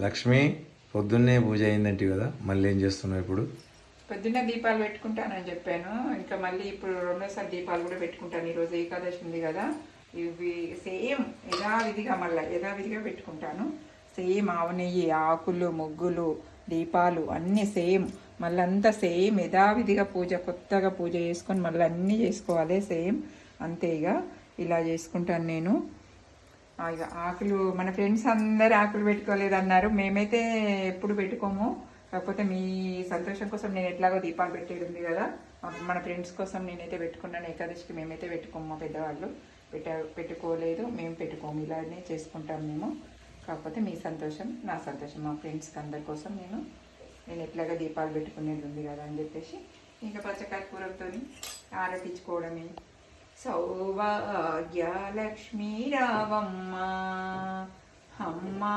లక్ష్మి పొద్దున్నే పూజ అయిందంటే కదా, మళ్ళీ ఏం చేస్తున్నావు ఇప్పుడు? పొద్దున్న దీపాలు పెట్టుకుంటానని చెప్పాను. ఇంకా మళ్ళీ ఇప్పుడు రెండోసారి దీపాలు కూడా పెట్టుకుంటాను. ఈరోజు ఏకాదశి ఉంది కదా, ఇవి సేమ్ యథావిధిగా పెట్టుకుంటాను. సేమ్ ఆవు నెయ్యి, ఆకులు, ముగ్గులు, దీపాలు అన్నీ సేమ్. మళ్ళీ అంతా సేమ్ యథావిధిగా పూజ, కొత్తగా పూజ చేసుకొని మళ్ళీ అన్నీ చేసుకోవాలి సేమ్. అంతే ఇక ఇలా చేసుకుంటాను నేను. ఇక ఆకులు మన ఫ్రెండ్స్ అందరు ఆకులు పెట్టుకోలేదన్నారు. మేమైతే ఎప్పుడు పెట్టుకోము. కాకపోతే మీ సంతోషం కోసం నేను ఎట్లాగో దీపాలు పెట్టేది ఉంది కదా, మన ఫ్రెండ్స్ కోసం నేనైతే పెట్టుకున్నాను. ఏకాదశికి మేమైతే పెట్టుకోము, మా పెద్దవాళ్ళు పెట్టుకోలేదు, మేము పెట్టుకోము. ఇలానే చేసుకుంటాం మేము. కాకపోతే మీ సంతోషం నా సంతోషం, మా ఫ్రెండ్స్కి అందరి కోసం నేను ఎట్లాగా దీపాలు పెట్టుకునేది ఉంది కదా అని చెప్పేసి ఇంకా పచ్చకర్పూరంతో ఆరతించుకోవడమే. సౌభాగ్యలక్ష్మీ రావమ్మ అమ్మా.